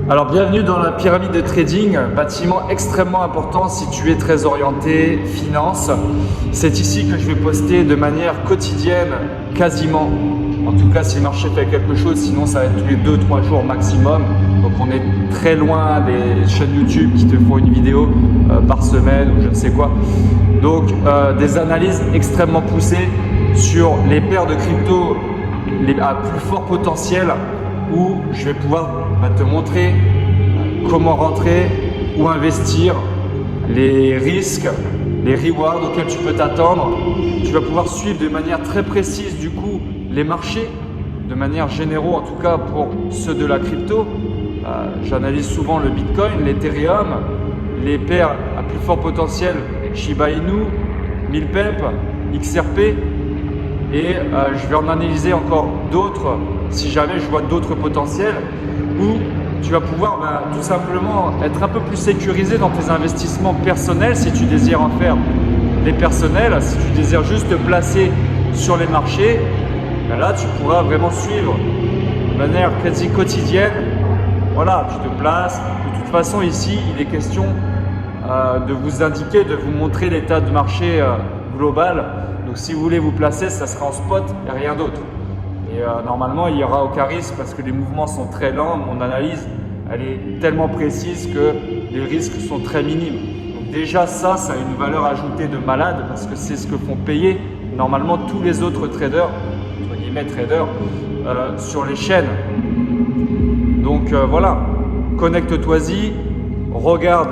Alors bienvenue dans la pyramide de trading, bâtiment extrêmement important si tu es très orienté finance. C'est ici que je vais poster de manière quotidienne, quasiment. En tout cas si le marché fait quelque chose, sinon ça va être tous les 2-3 jours maximum. Donc on est très loin des chaînes YouTube qui te font une vidéo par semaine ou je ne sais quoi. Donc des analyses extrêmement poussées sur les paires de crypto à plus fort potentiel où je vais pouvoir te montrer comment rentrer ou investir, les risques, les rewards auxquels tu peux t'attendre. Tu vas pouvoir suivre de manière très précise du coup les marchés, de manière générale en tout cas pour ceux de la crypto. J'analyse souvent le Bitcoin, l'Ethereum, les paires à plus fort potentiel Shiba Inu, Milpep, XRP et je vais en analyser encore d'autres si jamais je vois d'autres potentiels où tu vas pouvoir tout simplement être un peu plus sécurisé dans tes investissements personnels si tu désires en faire des personnels. Si tu désires juste te placer sur les marchés, là tu pourras vraiment suivre de manière quasi quotidienne. Voilà, tu te places. De toute façon ici il est question de vous indiquer, de vous montrer l'état de marché global. Donc si vous voulez vous placer, ça sera en spot et rien d'autre. Et normalement, il n'y aura aucun risque parce que les mouvements sont très lents. Mon analyse, elle est tellement précise que les risques sont très minimes. Donc déjà, ça a une valeur ajoutée de malade parce que c'est ce que font payer normalement tous les autres traders, entre guillemets traders, sur les chaînes. Donc voilà, connecte-toi-y, regarde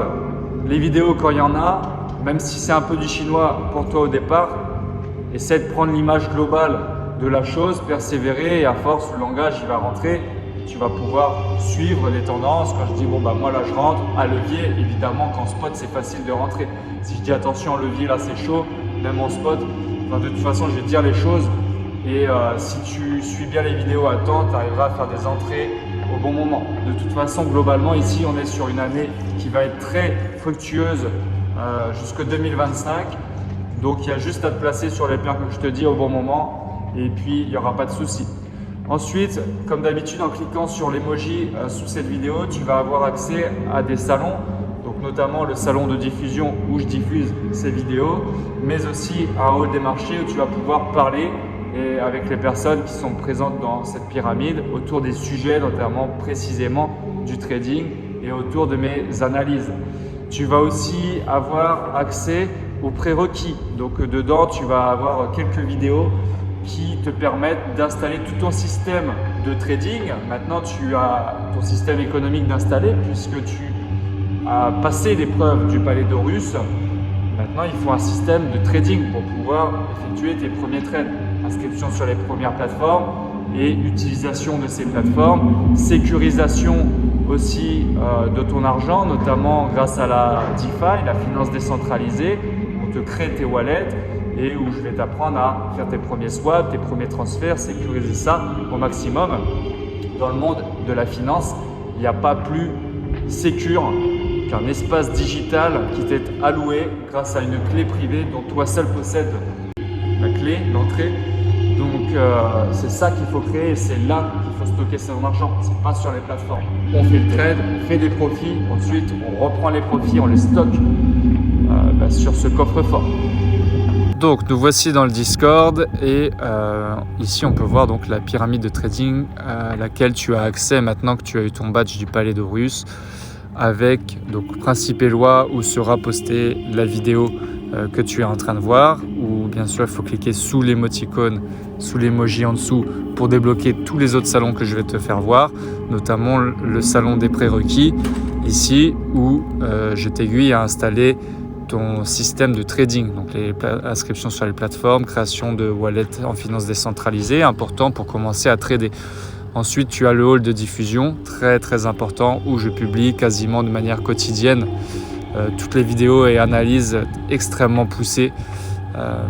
les vidéos quand il y en a, même si c'est un peu du chinois pour toi au départ. Essaie de prendre l'image globale de la chose, persévérer et à force le langage il va rentrer, tu vas pouvoir suivre les tendances. Quand je dis moi là je rentre à levier, évidemment qu'en spot c'est facile de rentrer. Si je dis attention levier là c'est chaud, même en spot, de toute façon je vais te dire les choses et si tu suis bien les vidéos à temps, tu arriveras à faire des entrées au bon moment. De toute façon globalement ici on est sur une année qui va être très fructueuse jusqu'en 2025. Donc il y a juste à te placer sur les paires que je te dis au bon moment et puis il n'y aura pas de souci. Ensuite, comme d'habitude, en cliquant sur l'emoji sous cette vidéo, tu vas avoir accès à des salons, donc notamment le salon de diffusion où je diffuse ces vidéos, mais aussi un hall des marchés où tu vas pouvoir parler et avec les personnes qui sont présentes dans cette pyramide autour des sujets, notamment précisément du trading et autour de mes analyses. Tu vas aussi avoir accès aux prérequis. Donc dedans, tu vas avoir quelques vidéos qui te permettent d'installer tout ton système de trading. Maintenant, tu as ton système économique d'installer puisque tu as passé l'épreuve du palais d'Horus. Maintenant, il faut un système de trading pour pouvoir effectuer tes premiers trades. Inscription sur les premières plateformes et utilisation de ces plateformes. Sécurisation aussi de ton argent, notamment grâce à la DeFi, la finance décentralisée. On te crée tes wallets et où je vais t'apprendre à faire tes premiers swaps, tes premiers transferts, sécuriser ça au maximum. Dans le monde de la finance, il n'y a pas plus sécure qu'un espace digital qui t'est alloué grâce à une clé privée dont toi seul possèdes la clé, l'entrée. Donc c'est ça qu'il faut créer et c'est là qu'il faut stocker son argent, c'est pas sur les plateformes. On fait le trade, on fait des profits, ensuite on reprend les profits, on les stocke sur ce coffre-fort. Donc nous voici dans le Discord et ici on peut voir donc la pyramide de trading à laquelle tu as accès maintenant que tu as eu ton badge du palais d'Horus avec donc principes et lois où sera postée la vidéo que tu es en train de voir, ou bien sûr il faut cliquer sous l'émoticône, sous l'emoji en dessous pour débloquer tous les autres salons que je vais te faire voir, notamment le salon des prérequis ici où je t'aiguille à installer ton système de trading, donc les inscriptions sur les plateformes, création de wallets en finance décentralisée, important pour commencer à trader. Ensuite, tu as le hall de diffusion, très très important, où je publie quasiment de manière quotidienne toutes les vidéos et analyses extrêmement poussées,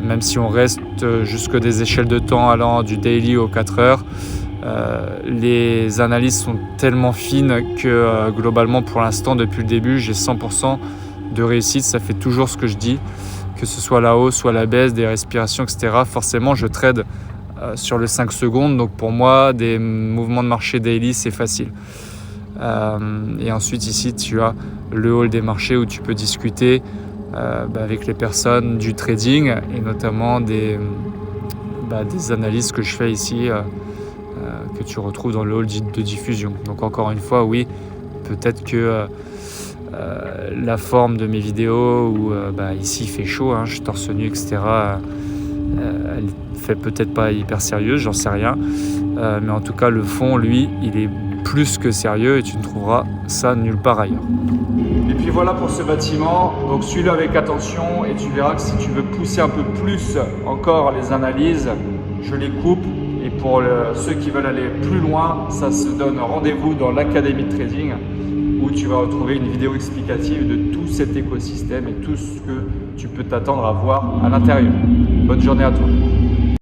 même si on reste jusque des échelles de temps allant du daily aux 4 heures. Les analyses sont tellement fines que globalement, pour l'instant, depuis le début, j'ai 100% de réussite. Ça fait toujours ce que je dis, que ce soit la hausse, soit la baisse, des respirations, etc. Forcément, je trade sur les 5 secondes. Donc pour moi, des mouvements de marché daily, c'est facile. Et ensuite ici tu as le hall des marchés où tu peux discuter avec les personnes du trading et notamment des analyses que je fais ici que tu retrouves dans le hall de diffusion. Donc encore une fois, oui, peut-être que la forme de mes vidéos où ici il fait chaud, je suis torse nu, etc. Elle fait peut-être pas hyper sérieuse, j'en sais rien. Mais en tout cas, le fond, lui, il est plus que sérieux et tu ne trouveras ça nulle part ailleurs. Et puis voilà pour ce bâtiment. Donc suis-le avec attention et tu verras que si tu veux pousser un peu plus encore les analyses, je les coupe. Et pour ceux qui veulent aller plus loin, ça se donne rendez-vous dans l'Académie de Trading où tu vas retrouver une vidéo explicative de tout cet écosystème et tout ce que tu peux t'attendre à voir à l'intérieur. Bonne journée à toi.